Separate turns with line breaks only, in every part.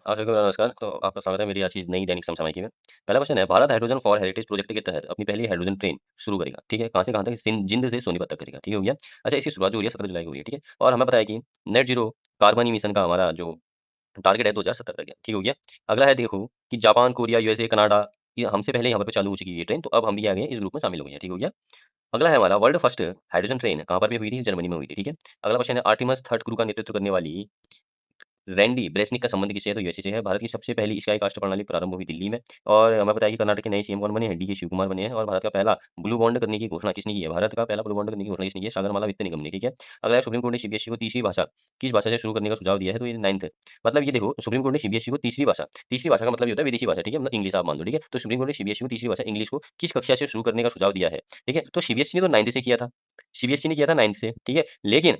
आप सभी को मेरा नमस्कार। तो आपका स्वागत है मेरी आज की नई दैनिक समसामयिकी में। पहला क्वेश्चन है, Bharat hydrogen for heritage project के तहत अपनी पहली हाइड्रोजन ट्रेन शुरू करेगा। ठीक है, कहाँ से कहाँ तक? जिंद से सोनीपत तक करेगा। ठीक हो गया। अच्छा, इसकी शुरुआत जो हो रही है 17 जुलाई को हो रही है। ठीक है, और हमें पता है कि नेट जीरो कार्बन मिशन का हमारा जो टारगेट है 2070 तक है। ठीक हो गया। अगला है, देखो कि जापान, कोरिया, यूएसए, कनाडा, ये हमसे पहले यहाँ पर चालू हो चुकी है ये ट्रेन, तो अब हम भी आ गए इस ग्रुप में शामिल हो गए हैं। ठीक हो गया। अगला है हमारा, वर्ल्ड फर्स्ट हाइड्रोजन ट्रेन कहाँ पर भी हुई थी? जर्मनी में हुई थी। ठीक है। अगला क्वेश्चन है, आर्टिमस थर्ड क्रू का नेतृत्व करने वाली रैंडी ब्रेसनिक का संबंध किससे है? तो यूएसए से है। भारत की सबसे पहली स्काई कास्ट प्रणाली प्रारंभ हुई दिल्ली में। और हमें पता है कि कर्नाटक के नए सीएम कौन बने हैं? डी के शिव कुमार बने हैं। और भारत का पहला ब्लू बॉन्ड करने की घोषणा किसने की है? भारत का पहला ब्लू बॉन्ड करने की घोषणा किसने की है? सागरमाला वित्त निगम ने। ठीक है। अगला है, सुप्रीम कोर्ट ने सीबीएसई को तीसरी भाषा किस भाषा से शुरू करने का सुझाव दिया है? तो ये नाइन्थ। मतलब ये देखो, सुप्रीम कोर्ट ने सीबीएसई को तीसरी भाषा का मतलब ये होता है विदेशी भाषा। ठीक है, मतलब इंग्लिश आप मान लो। ठीक है, तो सुप्रीम कोर्ट ने सीबीएसई को तीसरी भाषा इंग्लिश को किस कक्षा से शुरू करने का सुझाव दिया है? ठीक है, तो सीबीएसई ने तो नाइन्थ से किया था। सीबीएसई ने किया था नाइन्थ से। ठीक है, लेकिन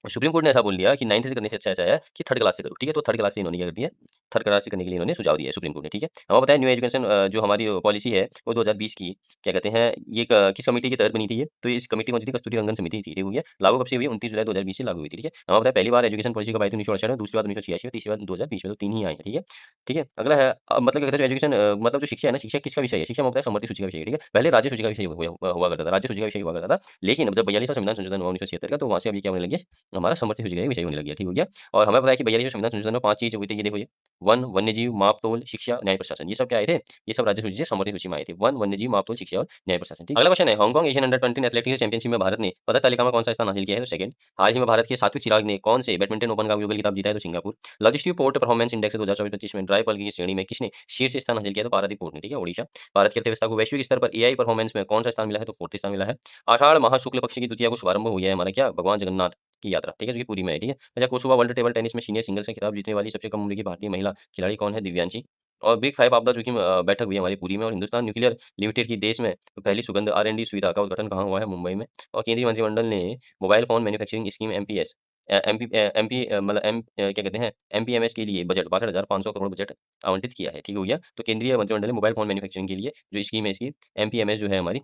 सुप्रीम कोर्ट ने ऐसा बोल दिया कि 9th से करने से अच्छा ऐसा है कि थर्ड क्लास से करो। ठीक है, तो थर्ड क्लास से इन्होंने क्या कर दिया? थर्ड क्लास से करने के लिए इन्होंने सुझाव दिया है सुप्रीम कोर्ट ने। ठीक है, हमें पता है न्यू एजुकेशन जो हमारी पॉलिसी है वो 2020 की क्या कहते हैं, ये किस कमेटी के तहत बनी थी? ये तो इस कमेटी कौन सी थी? कस्तूरी रंगन समिति थी। ठीक हो गया। लागू कब से हुई? 29 जुलाई 2020 से लागू हुई थी। ठीक है, हमें पता है पहली बार एजुकेशन पॉलिसी कब आई थी? 1968 में, दूसरी बार 1986 में, तीसरी बार 2020 में, तो तीन ही आई है। ठीक है। ठीक है, अगला है, मतलब क्या कहते हैं, एजुकेशन मतलब जो शिक्षा है ना, शिक्षा किसका विषय है? शिक्षा में होता है समवर्ती सूची का विषय है। ठीक है, पहले राज्य सूची का विषय हुआ करता था, राज्य सूची का विषय हुआ करता था। लेकिन अब जब 42वां संविधान संशोधन हुआ 1976 का, तो वहां से अभी क्या होने लगी है, हमारा समवर्ती सूची का विषय होने लग गया। ठीक हो गया। और हमें पता है कि 42वें संविधान संशोधन में 5 चीज हुई थी। ये देखो, ये वन, वन्यजीव, माप तोल, शिक्षा, न्याय प्रशासन, ये सब क्या आए थे? ये सब राज्य सूची से समवर्ती सूची में आए थे। वन, वन्यजीव, माप तोल, शिक्षा और न्याय प्रशासन। ठीक, अगला क्वेश्चन है, Hong Kong Asian under 20 athletics championship में भारत ने पदक तालिका में कौन सा स्थान हासिल किया है? तो सेकंड। हाल ही में भारत के सात्विक चिराग ने कौन से बैडमिंटन ओपन का युगल खिताब जीता है? तो Singapore. Logistic port performance index 2024-25 में ड्राई पल्प की श्रेणी में किसने शीर्ष स्थान हासिल किया? तो पारादीप पोर्ट ने। ठीक है, ओडिशा। भारत की अर्थव्यवस्था को वैश्विक स्तर पर एआई परफॉर्मेंस में कौन सा स्थान मिला है? तो फोर्थ स्थान मिला है। आषाढ़ माह शुक्ल पक्ष की द्वितीया को शुभारंभ हुई है हमारा क्या? भगवान जगन्नाथ की यात्रा। ठीक है, जो कि पुरी में है। ठीक है। अच्छा, कोसोवा वर्ल्ड टेबल टेनिस में सीनियर सिंगल्स का खिताब जीतने वाली सबसे कम उम्र की भारतीय महिला खिलाड़ी कौन है? दिव्यांशी। और बिग फाइव आपदा जो कि बैठक हुई है हमारी पुरी में। और हिंदुस्तान न्यूक्लियर लिमिटेड की देश में पहली सुगंध R&D सुविधा का उद्घाटन कहाँ हुआ है? मुंबई में। और केंद्रीय मंत्रिमंडल ने mobile phone manufacturing scheme MPS मतलब क्या कहते हैं, एमपीएमएस के लिए बजट 62,500 करोड़ बजट आवंटित किया है। ठीक हो गया। तो केंद्रीय मंत्रिमंडल ने मोबाइल फोन मैन्युफैक्चरिंग के लिए जो स्कीम है इसकी, एमपीएमएस जो है हमारी,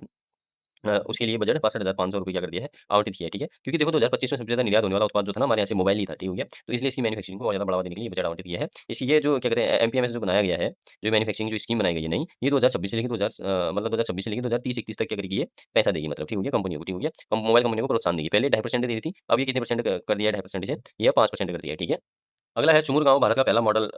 उसके लिए बजट 62,500 रुपये क्या कर दिया है? आवंटित किया है। ठीक है, क्योंकि देखो 2025 में सबसे ज़्यादा निर्यात होने वाला उत्पाद जो था ना हमारे यहाँ से मोबाइल ही था। ठीक हो गया। तो इसलिए इसकी मैन्युफैक्चरिंग को और ज़्यादा बढ़ावा देने के लिए बजट आवंटित किया है। इसी ये जो क्या कहते हैं, एमपीएमएस जो बनाया गया है, जो मैन्युफैक्चरिंग जो स्कीम बनाई गई है नई, ये 2026 से लेकर 2026 से लेकर 2030-31 तक क्या करेगी? ये पैसा देगी, मतलब ठीक हो गया, कंपनियों को। ठीक हो गया, मोबाइल कंपनियों को प्रोत्साहन देगी। पहले 2.5% दे रही थी, अब ये कितने परसेंट कर दिया है? 2.5% से ये 5% कर दिया है। ठीक है। अगला है, चुमुर गाँव भारत का पहला मॉडल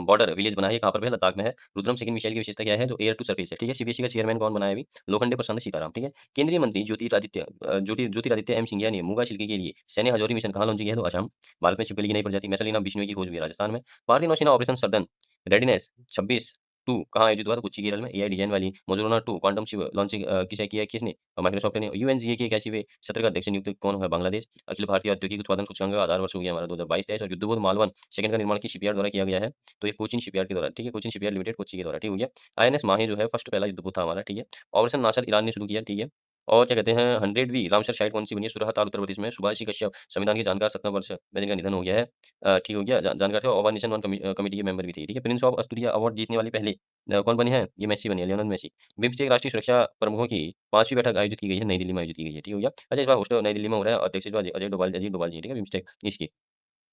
बॉर्डर विलेज बना है। ये कहाँ पर है? लद्दाख में है। रुद्रम सेकंड मिसाइल की विशेषता क्या है? जो एयर टू सरफेस है। ठीक है, सीबीएसई का चेयरमैन कौन बना है अभी? लोखंडे प्रशांत सीताराम। ठीक है। केंद्रीय मंत्री ज्योतिरादित्य एम सिंधिया ने मूंगा छिलके के लिए सैन्य हजौरी मिशन कहाँ लॉन्च किया है? तो असम। भारत में छिपकली की नई प्रजाति मैसलिना बिश्नोई की खोज हुई है राजस्थान में। भारतीय नौसेना ऑपरेशन सर्दन रेडीनेस 26 टू कहाँ आयोजित हुआ? तो कोच्चि केरल में। एआई डिजाइन वाली मोजुरोना 2 क्वांटम शिप लॉन्चिंग किसे किया है? किसने? माइक्रोसॉफ्ट ने। यूएनजीए के 81वें सत्र का अध्यक्ष नियुक्त कौन है? बांग्लादेश। अखिल भारतीय औद्योगिक उत्पादन सूचकांक का आधार वर्ष हो गया हमारा 2022-23। और युद्धपोत मालवन सेकंड का निर्माण किस शिपयार्ड द्वारा किया गया है? तो ये कोचिन शिपयार्ड के द्वारा। ठीक है, कोचिन शिपयार्ड लिमिटेड कोच्चि के द्वारा। ठीक हो गया। आईएनएस माही जो है फर्स्ट पहला युद्धपोत था हमारा। ठीक है। ऑपरेशन नासर ईरान ने शुरू किया। ठीक है। और क्या कहते हैं, 100वीं रामसर साइट कौन सी बनी है? सूरत उत्तर प्रदेश में। सुभाष कश्यप संविधान के जानकार 17 वर्ष में जिनका निधन हो गया है। ठीक हो गया, जानकार थे। ओवर नेशन वन कमेटी के मेंबर भी थे। ठीक है। प्रिंस ऑफ अस्तूरिया अवार्ड जीतने वाली पहले कौन बने हैं? ये मेसी बने हैं, लियोनेल मेसी। बिम्स्टेक राष्ट्रीय सुरक्षा प्रमुखों की 5वीं बैठक आयोजित की गई है, नई दिल्ली में आयोजित की गई है। ठीक हो गया। अच्छा, इस बार होस्ट नई दिल्ली में हो रहा है, अध्यक्ष इस बार अजीत डोभाल जी। ठीक है, बिम्स्टेक इसकी।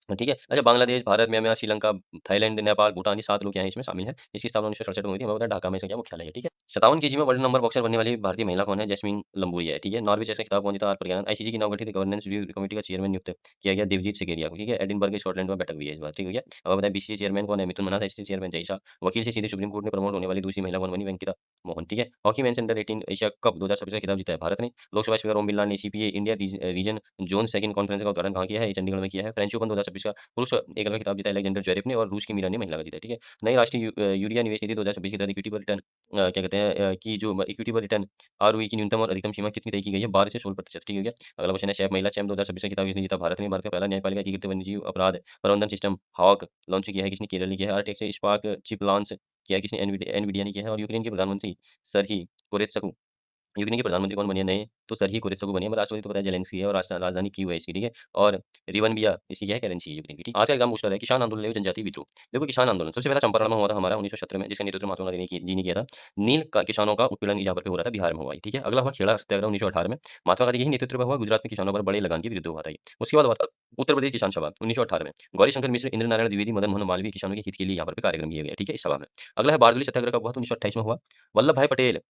ठीक है। अच्छा, बांग्लादेश, भारत, म्यांमार, श्रीलंका, थाईलैंड, नेपाल, भूटान, ये 7 लोग यहाँ इसमें शामिल हैं। इसकी स्थापना 1967 में हुई थी। हमें पता है ढाका में इसका क्या मुख्यालय है। ठीक है। 57 केजी में वर्ल्ड नंबर बॉक्सर बनने वाली भारतीय महिला कौन है? जैस्मिन लंबूरिया है। ठीक है। नॉर्वे चेस का खिताब कौन जीता? प्रज्ञानंद। आईसीसी की नवगठित गवर्नेंस रिव्यू कमेटी का चेयरमैन नियुक्त किया गया देवजीत सिकेरिया को। ठीक है। एडिनबर्ग स्कॉटलैंड में बैठक हुई है इस बार। ठीक है। अब बताए बीसीसी चेयरमैन कौन है? मिथुन मन्हास। ICC chairman Jay Shah. वकील से सीधे सुप्रीम कोर्ट में प्रमोट होने वाली दूसरी महिला कौन बनी? वेंकिता मोहन। ठीक है। Hockey mains under 18 Asia cup 2026 का खिताब जीता है भारत ने। लोकसभा स्पीकर ओम बिरला ने CPA India region zone second conference का उद्घाटन कहाँ किया है? ये चंडीगढ़ में किया है। फ्रेंच ओपन 2026 का पुरुष एकल का खिताब जीता अलेक्जेंडर ज्वेरेव ने। और रूस की मीरा ने महिला का जीता है। ठीक है। नई राष्ट्रीय यूरिया निवेश नीति 2026 के तहत इक्विटी पर रिटर्न क्या कहते हैं, की जो इक्विटी पर रिटर्न आरओई की न्यूनतम और अधिकतम सीमा कितनी तय की गई है? 12 से 16%। ठीक है। अगला क्वेश्चन है, शेफ महिला चैंप 2026 का खिताब किसने जीता? भारत ने। भारत का पहला न्यायपालिका एकीकृत वन्यजीव अपराध प्रबंधन सिस्टम हॉक लॉन्च किया है किसने? केरल ने किया है। आरटीएक्स से स्पार्क चिप लॉन्च किया है किसने? एनवीडिया ने किया है। और यूक्रेन के प्रधानमंत्री सरही कोरेत्सकू यूक्रेन के प्रधानमंत्री कौन बने नए? तो सर्ही कोरेत्सको बने हैं, राष्ट्रपति तो पता है ज़ेलेंस्की है और राजधानी कीव है इसकी, ठीक है? और रिवनबिया इसकी क्या है? करेंसी है यूक्रेन की, ठीक है? आज का एग्ज़ाम पूछ रहा है किसान आंदोलन एवं जनजातीय विद्रोह। देखो किसान आंदोलन सबसे पहला चंपारण में हुआ था हमारा 1917 में, जिसका नेतृत्व महात्मा गांधी जी ने किया था। नील का किसानों का उत्पीड़न यहाँ पर हो रहा था, बिहार में हुआ ये, ठीक है? अगला हुआ खेड़ा सत्याग्रह 1918 में, महात्मा गांधी के ही नेतृत्व में हुआ, गुजरात में किसानों पर बड़े लगान के विरुद्ध हुआ था ये। उसके बाद हुआ था उत्तर प्रदेश किसान सभा 1918 में, गौरी शंकर मिश्र, इंद्र नारायण द्विवेदी, मदन मोहन मालवीय किसानों के हित के लिए यहाँ पर कार्यक्रम किए गए, ठीक है? इस सभा में। अगला है बारडोली सत्याग्रह कब हुआ? तो 1928 में हुआ। वल्लभ भाई पटेल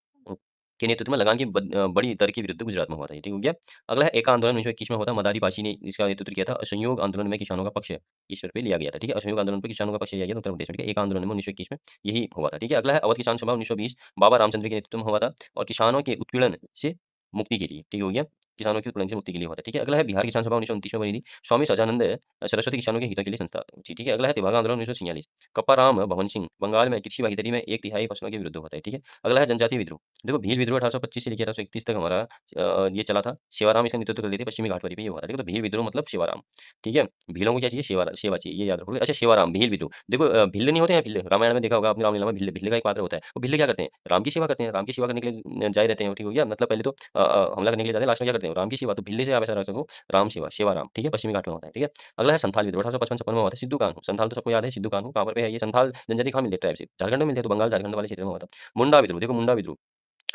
के नेतृत्व में लगान की बड़ी दर के विरुद्ध गुजरात में हुआ था ये, ठीक हो गया। अगला है एका आंदोलन 1921 में हुआ था, मदारी पाशी ने इसका नेतृत्व किया था। असहयोग आंदोलन में किसानों का पक्ष ईश्वर पे लिया गया था, ठीक है? असहयोग आंदोलन पे किसानों का पक्ष लिया गया था उत्तर प्रदेश में, ठीक है? एका आंदोलन में 1921 में यही हुआ था, ठीक है? अगला है अवध किसान सभा 1920, बाबा रामचंद्र के नेतृत्व में हुआ था और किसानों के उत्पीड़न से मुक्ति के लिए, ठीक हो गया? किसानों के उत्पीड़न से मुक्ति के लिए हुआ था, ठीक है? अगला है बिहार किसान सभा 1929 में बनी थी, स्वामी सहजानंद सरस्वती किसानों के हितों के लिए संस्था थी, ठीक है? अगला है तेभागा आंदोलन 1946, कप्पाराम भवन सिंह बंगाल में कृषि भागीदारी में 1/3 फसलों के विरुद्ध होता है, ठीक है? अगला है जनजातीय विद्रोह। देखो भील विद्रोह 1825 से लेकर 1831 तक हमारा ये चला था। सेवाराम इसका नेतृत्व कर रहे थे, पश्चिमी घाट पे ये हुआ था, ठीक है? तो भील विद्रोह मतलब सेवाराम, ठीक है? भीलों को क्या चाहिए? सेवा चाहिए, ये याद रखोगे। अच्छा सेवाराम, भील विद्रोह। देखो भिल्ल नहीं होते हैं भिल्ल, रामायण में देखा होगा आपने, रामलीला में भिल्ल भिल्ल का एक पात्र होता है। वो भिल्ल क्या करते हैं? राम की सेवा करते हैं, राम की सेवा करने के लिए जाए रहते हैं, ठीक हो गया? मतलब पहले तो हमला करने के लिए जाते हैं, लास्ट में क्या करते हैं? राम की सेवा, तो भिल्ले से आप ऐसा रख सको, राम सेवा, सेवाराम, ठीक है? पश्चिमी घाट में होता है, ठीक है? अगला है संथाल विद्रोह 1855-56 में हुआ था, सिद्धू कान्हू। संथाल तो सबको याद है, सिद्धू कान्हू कहाँ पर पे है ये? संथाल जनजाति कहाँ मिलती है ट्राइब से? झारखंड में मिलते हैं, तो बंगाल झारखंड वाले क्षेत्र में हुआ था। मुंडा विद्रोह, देखो मुंडा विद्रोह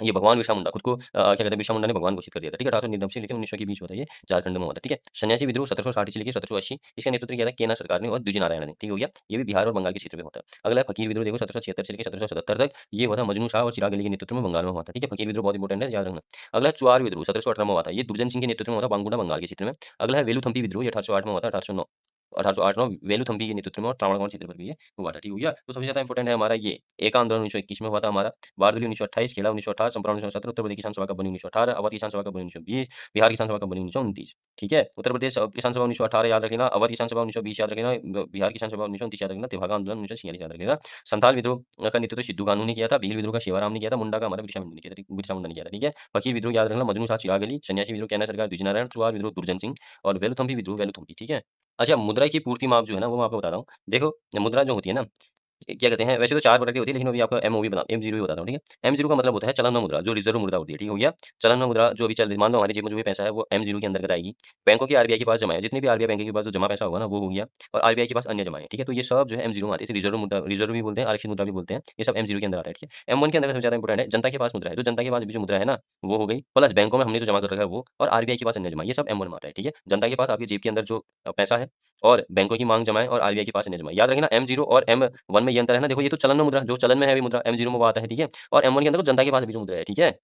ये भगवान बिरसा मुंडा खुद को क्या कहते हैं, बिरसा मुंडा ने भगवान घोषित कर दिया था, ठीक है? 1899 से लेकर 1900 के बीच होता है ये, झारखंड में हुआ था, ठीक है? सन्यासी विद्रोह 1760 से लेकर 1780, इसका नेतृत्व किया था केना सरकार ने और द्विज नारायण ने, ठीक हो गया? ये भी बिहार और बंगाल के क्षेत्र में होता है। अगला है फकीर विद्रोह, देखो 1776 से लेकर 1777 तक ये हुआ था, मजनू शाह और चिराग अली के नेतृत्व में बंगाल में हुआ था, ठीक है? फकीर विद्रोह बहुत इंपॉर्टेंट है, याद रखना। अगला है चुआर विद्रोह 1718 में हुआ था, ये दुर्जन सिंह के नेतृत्व में हुआ था, बांकुड़ा बंगाल के क्षेत्र में। अगला है वेलुथम्पी विद्रोह, ये 1808 में हुआ था, 1808 वेलुथम्पी के नेतृत्व में और त्रावणकोर क्षेत्र पर भी ये हुआ था, ठीक हो गया? तो सबसे ज्यादा इंपॉर्टेंट है हमारा ये एका आंदोलन 1921 में हुआ था हमारा, बारडोली 1928, खेड़ा 1918, चंपारण 1917, उत्तर प्रदेश किसान सभा कब बनी 1918, अवध किसान सभा कब बनी 1920, बिहार किसान सभा कब बनी 1929, ठीक है? उत्तर प्रदेश किसान सभा 1918 याद रखना, अवध किसान सभा 1920 याद रखना, बिहार किसान सभा 1929 याद रखना, तेभागा आंदोलन 1946 याद रखना। संथाल विद्रोह का नेतृत्व सिद्धू कानू ने किया था, भील विद्रोह का सेवाराम ने किया था, मुंडा का हमारा बिरसा मुंडा ने किया था, बिरसा मुंडा ने किया था, ठीक है? फकीर विद्रोह याद रखना, मजनू शाह चिराग अली, सन्यासी विद्रोह कहना सरकार द्विजनारायण, चुआर विद्रोह दुर्जन सिंह और वेलुथम्पी विद्रोह वेलुथम्पी, ठीक है? अच्छा मुद्रा की पूर्ति माप जो है ना वो मैं आपको बताता हूँ। देखो मुद्रा जो होती है ना, क्या कहते हैं, वैसे तो 4 प्रकार की होती है, लेकिन अभी आपको एमओवी बता एम0 ही बताता हूँ, ठीक है? एम0 का मतलब होता है चलन मुद्रा, जो रिजर्व मुद्रा होती है, ठीक हो गया? चलन मुद्रा जो अभी चल रही, मान लो हमारी जेब में जो भी पैसा है वो एम0 के अंतर्गत आएगी। बैंकों की आरबीआई के पास जमा है, जितने भी आरबीआई बैंक के पास जो जमा पैसा होगा ना वो हो गया, और आरबीआई के पास अन्य जमा है, ठीक है? तो ये सब जो है एम0 में आती है, इसे रिजर्व मुद्रा, रिजर्व भी बोलते हैं, आरक्षित मुद्रा भी बोलते हैं, ये सब एम0 के अंदर आता है, ठीक है? एम1 के अंदर सबसे ज्यादा इंपॉर्टेंट है जनता के पास मुद्रा है, जो जनता के पास अभी जो मुद्रा है ना वो हो गई, प्लस बैंकों में हमने जो जमा कर रखा है वो, और आरबीआई के पास अन्य जमा, ये सब एम1 में आता है, ठीक है? जनता के पास आपकी जेब के अंदर जो पैसा है, और बैंकों की मांग जमा है, और आरबीआई के पास अन्य जमा है। याद रखना एम0 और एम1 में ये अंतर है ना, देखो ये तो चलन में मुद्रा, जो चलन में है अभी मुद्रा एम0 में वो आता है, ठीक है? और एम1 के अंदर तो जनता के पास अभी जो मुद्रा है, ठीक है?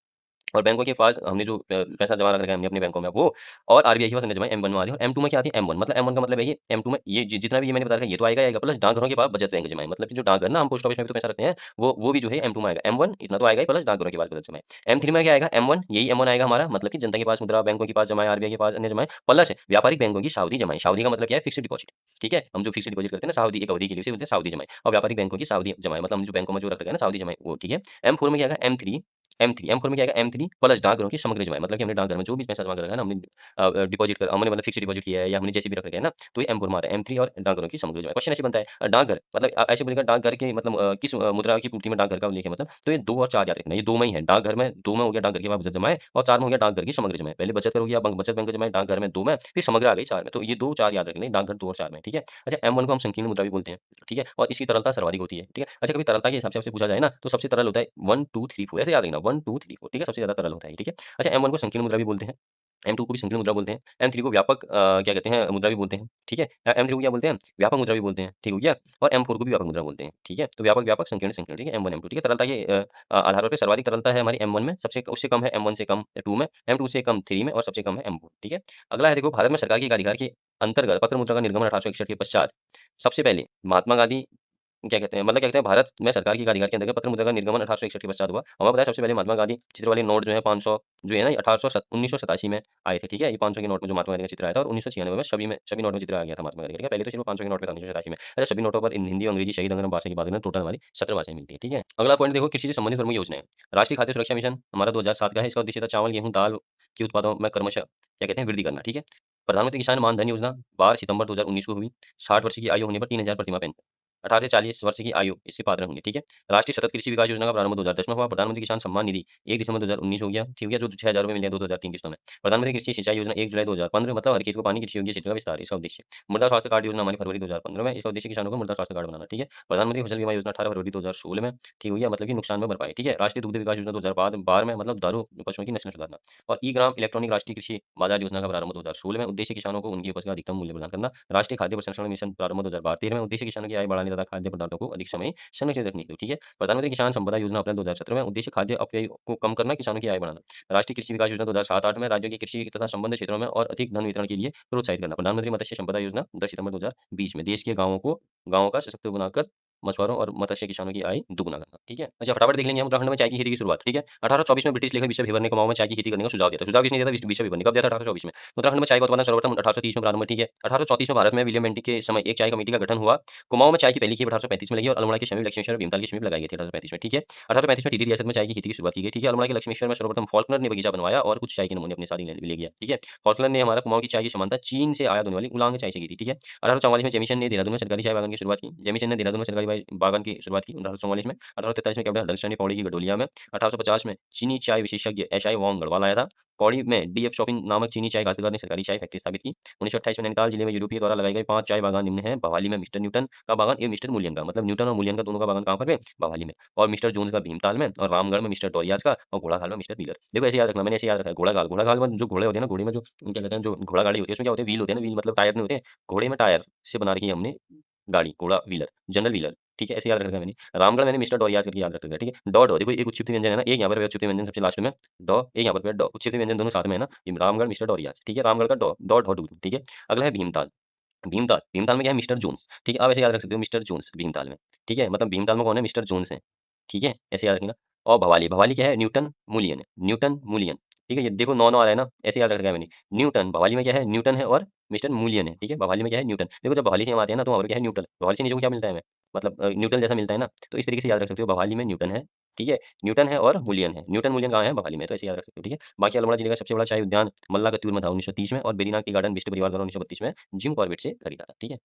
और बैंकों के पास हमने जो पैसा जमा रख रखा है हमने अपने बैंकों में वो, और आरबीआई के पास अन्य जमा एम1 में आती है, और एम2 में क्या आती है? एम1 मतलब एम1 का मतलब है ये, एम2 में ये जितना भी ये मैंने बता रखा है ये तो आएगा ही आएगा, प्लस डाकघरों के पास बचत बैंक जमा है, मतलब कि जो डाकघर ना हम पोस्ट ऑफिस में भी तो पैसा रखते हैं, वो भी जो है एम2 में आएगा। एम1 इतना तो आएगा ही, प्लस डाकघरों के पास बचत जमा है। एम3 में क्या आएगा? एम1, यही एम1 आएगा हमारा, मतलब कि जनता के पास मुद्रा, बैंकों के पास जमा है, आरबीआई के पास अन्य जमा है, प्लस व्यापारिक बैंकों की सावधि जमा है। सावधि का मतलब क्या है? फिक्स्ड डिपॉजिट, ठीक है? हम जो फिक्स्ड डिपॉजिट करते हैं ना सावधि, एक अवधि के लिए, उसे बोलते हैं सावधि जमा, और व्यापारिक बैंकों की सावधि जमा है, मतलब हम जो बैंकों में जो रख रखे हैं ना सावधि जमा वो, ठीक है? एम4 में क्या आएगा? एम4 में क्या आएगा? एम3 प्लस डाकघरों की समग्र जमा, मतलब कि हमने डाकघर में जो भी पैसा जमा कर रखा है ना, हमने डिपॉजिट कर, हमने मतलब फिक्स्ड डिपॉजिट किया है या हमने जैसे भी रख रखा है ना, तो ये एम4 में आता है, एम3 और डाकघरों की समग्र जमा। क्वेश्चन ऐसे बनता है डाकघर मतलब ऐसे बोलेगा डाकघर के मतलब किस मुद्रा की पूर्ति में डाकघर का उल्लेख है, मतलब तो ये 2 और 4 याद रखना, ये 2 में ही है। डाकघर में 2 में हो गया डाकघर के पास बचत जमा है, और 4 में हो गया डाकघर की समग्र जमा है। पहले बचत करोगे या बचत बैंक जमा है डाकघर में 2 में, फिर समग्र आ गई 4 में, तो ये 2 4 याद रखना, डाकघर 2 और 4 में, ठीक है? अच्छा एम1 को हम संकीर्ण मुद्रा भी बोलते हैं, ठीक है? और इसकी तरलता सर्वाधिक होती है, ठीक है? अच्छा कभी तरलता के हिसाब से आपसे पूछा जाए ना, तो सबसे तरल होता है 1 2 3 4, ऐसे याद रखना 1 2 3 4, ठीक है? सबसे ज्यादा तरल होता है, ठीक है? अच्छा एम1 को संकीर्ण मुद्रा भी बोलते हैं, एम2 को भी संकीर्ण मुद्रा बोलते हैं, एम3 को व्यापक क्या कहते हैं मुद्रा भी बोलते हैं, ठीक है? एम3 को क्या बोलते हैं? व्यापक मुद्रा भी बोलते हैं, ठीक हो गया? और एम4 को भी व्यापक मुद्रा बोलते हैं, ठीक है? तो व्यापक व्यापक संकीर्ण संकीर्ण, ठीक है? एम1 एम2, ठीक है? तरलता के आधार पर सर्वाधिक तरलता है हमारी एम1 में, सबसे उससे कम है एम1 से कम 2 में, एम2 से कम 3 में, और सबसे कम है एम4, ठीक है? अगला है देखो भारत में सरकार के अधिकार के अंतर्गत पत्र मुद्रा का निर्गमन 1861 के पश्चात सबसे पहले महात्मा गांधी क्या कहते हैं, मतलब क्या कहते हैं, भारत में सरकार के अधिकार के अंतर्गत पत्र मुद्रा का निर्गमन 1861 के पश्चात हुआ। हमें पता है सबसे पहले महात्मा गांधी चित्र वाले नोट जो है 500 जो है ना 1987 में आए थे, ठीक है? ये 500 के नोट में जो महात्मा गांधी का चित्र आया था, और 1996 में सभी नोट में चित्र आ गया था महात्मा गांधी का, ठीक है? पहले तो सिर्फ 500 के नोट पे था 1987 में। अच्छा सभी नोटों पर हिंदी और अंग्रेजी शहीद अगर हम भाषा की बात करें टोटल हमारी 17 भाषाएं मिलती है, ठीक है? अगला पॉइंट देखो कृषि से संबंधित प्रमुख योजनाएं। राष्ट्रीय खाद्य सुरक्षा मिशन हमारा 2007 का है, इसका उद्देश्य था चावल गेहूं दाल के उत्पादों में क्रमशः क्या कहते हैं वृद्धि करना, ठीक है? प्रधानमंत्री किसान मान धन योजना 12 सितंबर 2019 को हुई, 60 वर्ष की आयु होने पर 3000 प्रतिमाह पेंशन, 18 से 40 वर्ष की आयु इसके पात्र होंगे, ठीक है। राष्ट्रीय सतत कृषि विकास योजना का प्रारंभ 2010 में हुआ। प्रधानमंत्री किसान सम्मान निधि 1 दिसंबर 2019 हो गया, ठीक है, जो 6000 रुपए मिले 2003 किस्तों में। प्रधानमंत्री कृषि सिंचाई योजना 1 जुलाई 2015, मतलब हर खेत को पानी, कृषि योग्य क्षेत्र का विस्तार, इसका उद्देश्य। मृदा स्वास्थ्य कार्ड योजना हमारी फरवरी 2015 में, इसका उद्देश्य किसानों को मृदा स्वास्थ्य कार्ड बनाना, ठीक है। प्रधानमंत्री फसल बीमा योजना 18 फरवरी 2016 में, ठीक हो गया, मतलब कि नुकसान में भरपाई, ठीक है। राष्ट्रीय दुग्ध विकास योजना 2012 में, मतलब दुधारू पशुओं की नस्ल सुधारना। और ई ग्राम इलेक्ट्रॉनिक राष्ट्रीय कृषि बाजार योजना का प्रारंभ 2016 में, उद्देश्य किसानों को उनकी उपज का अधिकतम मूल्य प्रदान करना। राष्ट्रीय खाद्य प्रसंस्करण मिशन प्रारंभ 2013 में, उद्देश्य किसानों की आय बढ़ाने तथा खाद्य पदार्थों को अधिक समय संरक्षित रखने के लिए, ठीक है। प्रधानमंत्री किसान संपदा योजना अप्रैल 2017 में, उद्देश्य खाद्य अपव्यय को कम करना, किसानों की आय बढ़ाना। राष्ट्रीय कृषि विकास योजना 2007-8 में, राज्यों की कृषि तथा संबंधित क्षेत्रों में और अधिक धन वितरण के लिए प्रोत्साहित करना। प्रधानमंत्री मत्स्य संपदा योजना 10 सितंबर 2020 में, देश के गांवों का सशक्त बनाकर मछुआरों और मत्स्य किसानों की आय दुगुना करना, ठीक है। अच्छा, फटाफट देख लेंगे हम उत्तराखंड में चाय की खेती की शुरुआत, ठीक है। 1824 में ब्रिटिश लेखक बिशप हेबर ने कुमाऊं में चाय की खेती करने का सुझाव दिया था। सुझाव किसने दिया था? बिशप हेबर ने। कब दिया था? 1824 में। उत्तराखंड में चाय का उत्पादन सर्वप्रथम 1830 में प्रारंभ हुआ, ठीक है। 1834 में भारत में विलियम बेंटिक के समय एक चाय कमेटी का गठन हुआ। कुमाऊं में चाय की पहली खेप 1835 में लगी और अल्मोड़ा के समीप लक्ष्मेश्वर और भीमताल के समीप लगाई गई थी 1835 में, ठीक है। 1835 में टिहरी रियासत में चाय की खेती की शुरुआत की गई, ठीक है। अल्मोड़ा के लक्ष्मेश्वर में सर्वप्रथम फॉल्कनर ने बगीचा बनवाया और कुछ चाय के नमूने अपने साथ ले गया, ठीक है। फॉल्कनर ने हमारा कुमाऊं की चाय की समानता चीन से आयात होने वाली उलांग चाय से की थी, ठीक है। 1844 में जेमिसन ने देहरादून में सरकारी चाय बागान की शुरुआत की। जेमिसन ने देहरादून में सरकारी बागान की शुरुआत की 1844 में। 1843 में कैप्टन हडल्सन ने पौड़ी की गडोलिया में। 1850 में चीनी चाय विशेषज्ञ एशआई वांग गढ़वाल आया था। पौड़ी में डीएफ शॉपिंग नामक चीनी चाय काश्तकार ने सरकारी चाय फैक्ट्री स्थापित की। 1928 में नैनीताल जिले में यूरोपीय द्वारा लगाए गए 5 चाय बागान निम्न हैं। भवाली में मिस्टर न्यूटन का बागान, ये मिस्टर मूलियन का, मतलब न्यूटन और मूलियन का दोनों का बागान कहाँ पर है? भवाली में। और मिस्टर जोन्स का भीमताल में, और रामगढ़ में मिस्टर डोरियाज का, और घोड़ाखाल में मिस्टर व्हीलर। देखो ऐसे याद रखना, मैंने ऐसे याद रखा है। घोड़ाखाल में जो घोड़े होते हैं ना, घोड़े में जो क्या कहते हैं, जो घोड़ा गाड़ी होती है, उसमें क्या होते हैं? व्हील होते हैं ना, व्हील मतलब टायर नहीं होते हैं। घोड़े में टायर से बना रखी है हमने गाड़ी, घोड़ा व्हीलर, जनरल व्हीलर, ठीक है। ऐसे याद रखा है मैंने। रामगढ़ मैंने मिस्टर डोरियाज करके याद रखा है, ठीक है। डॉ डॉ देखो, एक उच्चीप्त व्यंजन है ना, एक यहाँ पर उच्चीप्त व्यंजन सबसे लास्ट में डॉ, एक यहाँ पर डॉ, उच्चीप्त व्यंजन दोनों साथ में है ना। ये रामगढ़ मिस्टर डोरियाज, ठीक है। रामगढ़ का डॉ डॉ ढो डू, ठीक है। अगला है भीमताल। भीमताल में क्या है? मिस्टर जोन्स, ठीक है। आप ऐसे याद रख सकते हो, मिस्टर जोन्स भीमताल में, ठीक है। मतलब भीमताल में कौन है? मिस्टर जोन्स है, ठीक है। ऐसे याद रखना। और भवाली, भवाली क्या है? न्यूटन मूलियन है, न्यूटन मूलियन, ठीक है। ये देखो 9 9 आ रहा है ना, ऐसे याद रखा है मैंने। न्यूटन भवाली में क्या है? न्यूटन है और मिस्टर मूलियन है, ठीक है। भवाली में क्या है? न्यूटन। देखो जब भवाली से हम आते हैं ना, तो वहाँ पर क्या है? न्यूटन। भवाली से नीचे को क्या मिलता है हमें? मतलब न्यूटन जैसा मिलता है ना, तो इस तरीके से याद रख सकते हो। भवाली में न्यूटन है, ठीक है। न्यूटन है और मूलियन है। न्यूटन मूलियन कहाँ है? भवाली में, तो ऐसे याद रख सकते हो, ठीक है। बाकी अल्मोड़ा जिले का सबसे बड़ा चाय उद्यान मल्ला कत्यूर में था 1930 में, और बेरीनाग टी गार्डन बिष्ट परिवार द्वारा 1932 में जिम कॉर्बेट से खरीदा था, ठीक है।